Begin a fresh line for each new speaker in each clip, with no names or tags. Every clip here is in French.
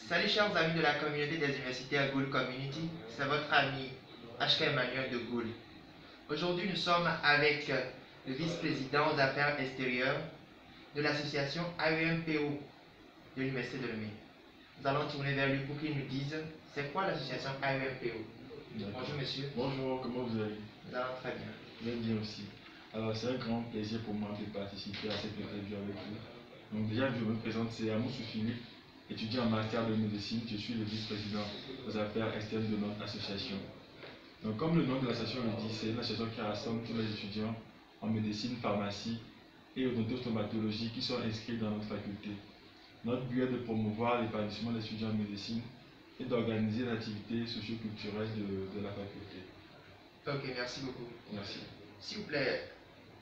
Salut chers amis de la communauté des universitaires Gould Community, c'est votre ami HK Emmanuel de Gould. Aujourd'hui nous sommes avec le vice-président aux affaires extérieures de l'association AEMPO de l'université de Lomé. Nous allons tourner vers lui pour qu'il nous dise c'est quoi l'association AEMPO. Bonjour monsieur.
Bonjour, comment vous allez?
Nous allons très bien.
Bien aussi. Alors c'est un grand plaisir pour moi de participer à cette interview avec vous. Donc déjà je me présente, c'est Amoussou Philippe, étudiant en master de médecine. Je suis le vice-président aux affaires externes de notre association. Donc comme le nom de l'association le dit, c'est une association qui rassemble tous les étudiants en médecine, pharmacie et odontostomatologie qui sont inscrits dans notre faculté. Notre but est de promouvoir l'épanouissement des étudiants en médecine et d'organiser l'activité socio-culturelle de la faculté.
Ok, merci beaucoup.
Merci.
S'il vous plaît,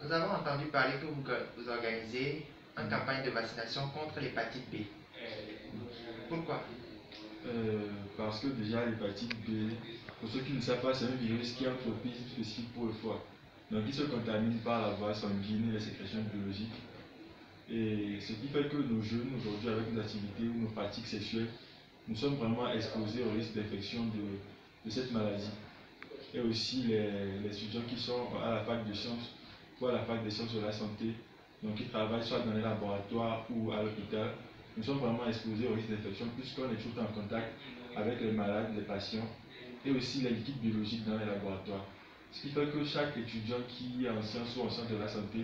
nous avons entendu parler que vous organisez une campagne de vaccination contre l'hépatite B. Pourquoi?
Parce que déjà l'hépatite B, pour ceux qui ne savent pas, c'est un virus qui est un tropisme spécifique pour le foie. Donc il se contamine par la voie sanguine et les sécrétions biologiques. Et ce qui fait que nos jeunes aujourd'hui, avec nos activités ou nos pratiques sexuelles, nous sommes vraiment exposés au risque d'infection de cette maladie. Et aussi les étudiants qui sont à la fac de sciences ou à la fac des sciences de la santé, donc qui travaillent soit dans les laboratoires ou à l'hôpital, nous sommes vraiment exposés au risque d'infection puisqu'on est toujours en contact avec les malades, les patients et aussi les liquides biologiques dans les laboratoires. Ce qui fait que chaque étudiant qui est en sciences ou en sciences de la santé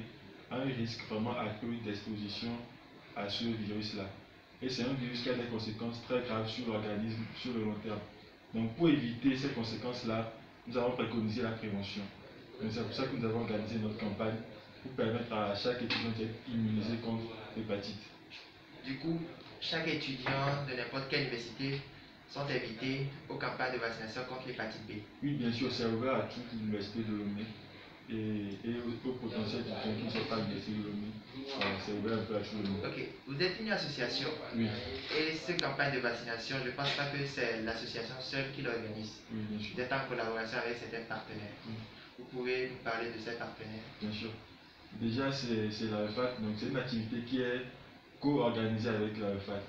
a un risque vraiment accru d'exposition à ce virus-là. Et c'est un virus qui a des conséquences très graves sur l'organisme sur le long terme. Donc pour éviter ces conséquences-là, nous avons préconisé la prévention. C'est pour ça que nous avons organisé notre campagne pour permettre à chaque étudiant d'être immunisé contre l'hépatite.
Du coup, chaque étudiant de n'importe quelle université sont invités aux campagnes de vaccination contre l'hépatite B.
Oui, bien sûr, c'est ouvert à toute l'université de Lomé et aux potentiels étudiants qui ne sont pas à l'université de Lomé. C'est ouvert un peu à tout le monde.
Ok, vous êtes une association.
Oui.
Et cette campagne de vaccination, je ne pense pas que c'est l'association seule qui l'organise.
Oui, bien sûr.
Vous êtes en collaboration avec certains partenaires.
Oui.
Vous pouvez nous parler de ces partenaires?
Bien sûr. Déjà, c'est l'AEFAT, donc c'est une activité qui est co-organisée avec l'AEFAT.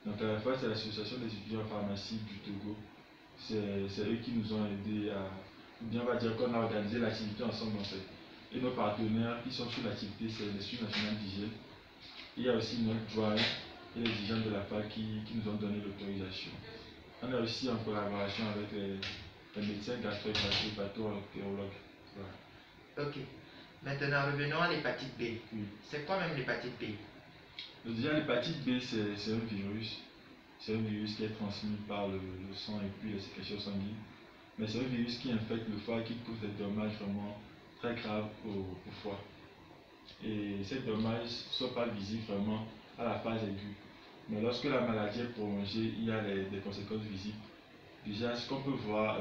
Donc l'AEFAT, c'est l'association des étudiants en pharmacie du Togo. C'est eux qui nous ont aidés à, ou bien on va dire qu'on a organisé l'activité ensemble en fait. Et nos partenaires qui sont sur l'activité, c'est l'Institut national d'hygiène. Il y a aussi notre doyen et les dirigeants de la fac qui nous ont donné l'autorisation. On est aussi en collaboration avec les médecins gastro-entérologues, hépatologues. Voilà.
Ok. Maintenant, revenons à l'hépatite B.
Oui.
C'est quoi même l'hépatite B?
Déjà, l'hépatite B, c'est un virus. C'est un virus qui est transmis par le sang et puis les sécrétions sanguines. Mais c'est un virus qui infecte le foie et qui cause des dommages vraiment très graves au foie. Et ces dommages ne sont pas visibles vraiment à la phase aiguë. Mais lorsque la maladie est prolongée, il y a des conséquences visibles. Déjà, ce qu'on peut voir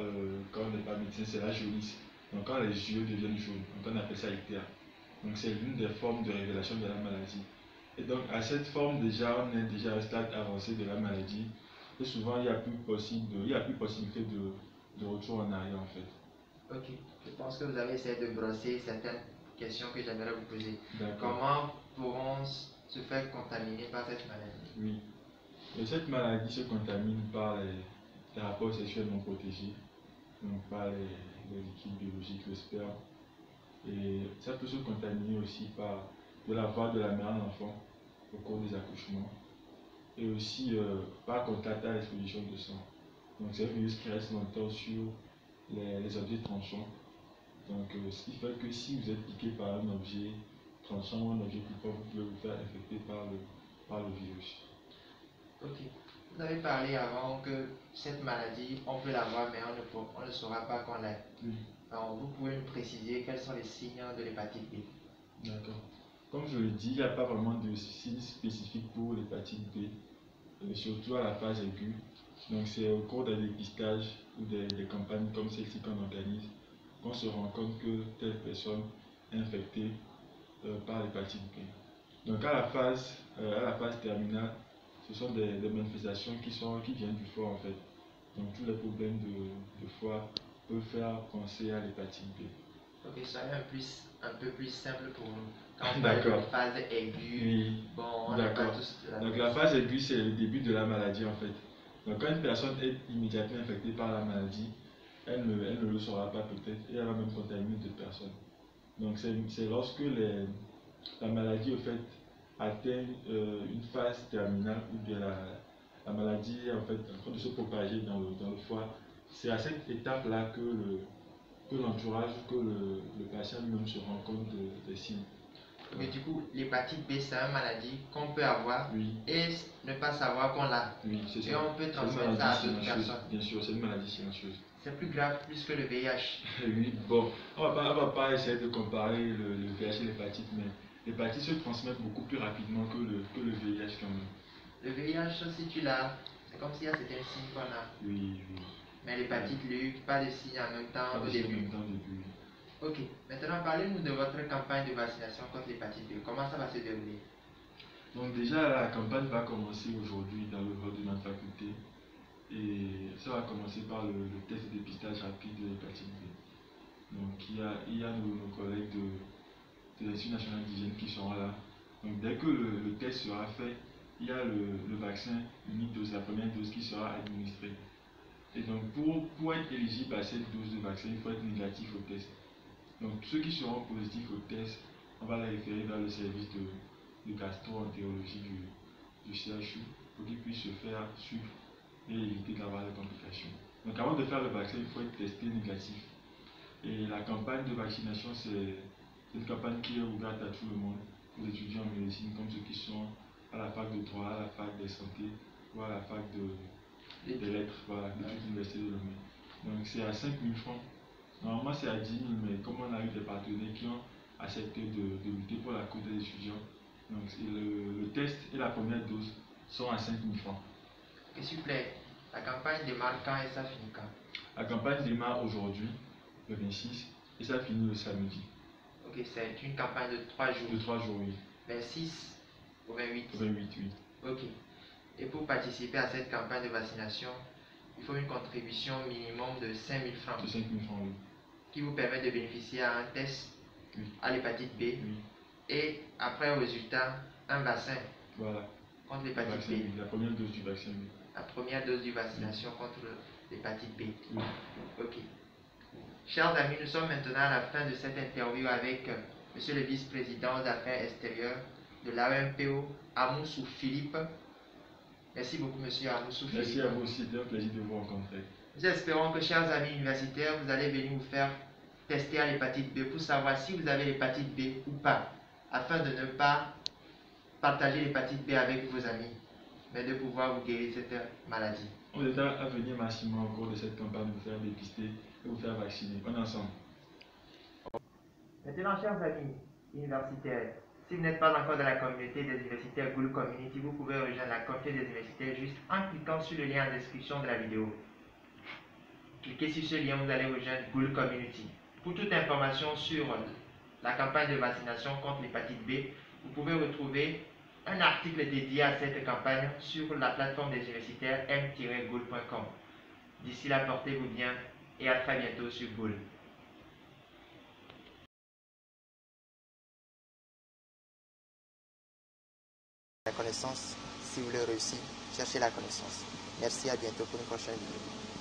quand on n'est pas médecin, c'est la jaunisse. Donc quand les yeux deviennent jaunes, donc on appelle ça ictère. Donc c'est l'une des formes de révélation de la maladie. Et donc à cette forme déjà, on est déjà à un stade avancé de la maladie. Et souvent, il n'y a plus possibilité de retour en arrière en fait.
Ok. Je pense que vous avez essayé de brosser certaines questions que j'aimerais vous poser. Comment pourront se faire contaminer par cette maladie?
Oui. Et cette maladie se contamine par les rapports sexuels non protégés, donc par les liquides biologiques, le sperme. Et ça peut se contaminer aussi par de la voix de la mère à l'enfant au cours des accouchements. Et aussi par contact à l'exposition de sang. Donc c'est un virus qui reste longtemps sur les objets tranchants. Donc ce qui fait que si vous êtes piqué par un objet tranchant ou un objet coupant, vous pouvez vous faire infecter par le virus.
Ok. Vous avez parlé avant que cette maladie, on peut l'avoir, mais on ne saura pas qu'on l'a.
Oui.
Alors, vous pouvez nous préciser quels sont les signes de l'hépatite B?
D'accord. Comme je le dis, il n'y a pas vraiment de signes spécifiques pour l'hépatite B, surtout à la phase aiguë. Donc c'est au cours des dépistages ou des campagnes comme celle-ci qu'on organise qu'on se rend compte que telle personne est infectée par l'hépatite B. Donc à la phase terminale, ce sont des manifestations qui viennent du foie en fait. Donc tous les problèmes de foie peuvent faire penser à l'hépatite B.
Ok, soyez un peu plus simple pour nous. Quand on parle de phase aiguë,
oui.
Bon, on
d'accord. Donc la phase aiguë, c'est le début de la maladie en fait. Donc quand une personne est immédiatement infectée par la maladie, elle ne le saura pas peut-être et elle va même contaminer d'autres personnes. Donc c'est lorsque la maladie au fait atteint une phase terminale ou bien la maladie est en fait en train de se propager dans le foie. C'est à cette étape-là que l'entourage, que le patient lui-même se rend compte des signes.
Mais du coup, l'hépatite B, c'est une maladie qu'on peut avoir
Oui.
et ne pas savoir qu'on l'a.
Oui, c'est ça.
Et on peut transmettre ça à d'autres personnes.
Bien sûr, c'est une maladie silencieuse.
C'est plus grave plus que le VIH.
Oui, bon, on va pas essayer de comparer le VIH et l'hépatite, mais l'hépatite se transmet beaucoup plus rapidement que le VIH quand même.
Le VIH, si tu l'as, c'est comme s'il y a certains signes qu'on a.
Oui, oui.
Mais l'hépatite, lui, pas de signes en même temps au début. Ok, maintenant parlez-nous de votre campagne de vaccination contre l'hépatite B. Comment ça va se dérouler?
Donc déjà, la campagne va commencer aujourd'hui dans le hall de notre faculté. Et ça va commencer par le test de dépistage rapide de l'hépatite B. Donc il y a nos collègues de l'Institut national d'hygiène qui seront là. Donc dès que le test sera fait, il y a le vaccin unique dose, la première dose qui sera administrée. Et donc pour être éligible à cette dose de vaccin, il faut être négatif au test. Donc ceux qui seront positifs au test, on va les référer vers le service de gastro-entérologie du CHU pour qu'ils puissent se faire suivre et éviter d'avoir des complications. Donc avant de faire le vaccin, il faut être testé négatif. Et la campagne de vaccination, c'est une campagne qui est ouverte à tout le monde, aux étudiants en médecine, comme ceux qui sont à la fac de droit, à la fac de santé ou à la fac des lettres, voilà, de toute l'université de Lomé. Donc c'est à 5 000 francs. Normalement c'est à 10 000, mais comme on a eu des partenaires qui ont accepté de lutter pour la cause des étudiants, donc le test et la première dose sont à 5 000 francs.
Et s'il vous plaît, la campagne démarre quand et ça finit quand?
La campagne démarre aujourd'hui, le 26, et ça finit le samedi.
Ok, c'est une campagne de 3 jours.
De 3 jours, oui.
26 au 28.
Au 28, oui.
Ok. Et pour participer à cette campagne de vaccination, il faut une contribution minimum de 5 000 francs.
De 5 000 francs, oui.
Qui vous permet de bénéficier à un test à l'hépatite B.
Oui.
Et après au résultat, un vaccin.
Voilà.
Contre l'hépatite B.
La première dose du vaccin, oui.
La première dose de vaccination contre l'hépatite B.
Oui.
Ok. Chers amis, nous sommes maintenant à la fin de cette interview avec Monsieur le vice-président aux affaires extérieures de l'AEMPO, Amoussou Philippe. Merci beaucoup, Monsieur Amoussou Philippe.
Merci à vous aussi, c'était un plaisir de vous rencontrer.
Nous espérons que, chers amis universitaires, vous allez venir vous faire tester à l'hépatite B pour savoir si vous avez l'hépatite B ou pas, afin de ne pas partager l'hépatite B avec vos amis, mais de pouvoir vous guérir cette maladie.
On vous aide à venir massivement au cours de cette campagne, vous faire dépister et vous faire vacciner. On est ensemble.
Maintenant, chers amis universitaires, si vous n'êtes pas encore dans la communauté des universitaires Goul Community, vous pouvez rejoindre la communauté des universitaires juste en cliquant sur le lien en description de la vidéo. Cliquez sur ce lien, vous allez rejoindre Goul Community. Pour toute information sur la campagne de vaccination contre l'hépatite B, vous pouvez retrouver un article dédié à cette campagne sur la plateforme des universitaires m-goul.com. D'ici là, portez-vous bien et à très bientôt sur Goul. La connaissance, si vous voulez réussir, cherchez la connaissance. Merci, à bientôt pour une prochaine vidéo.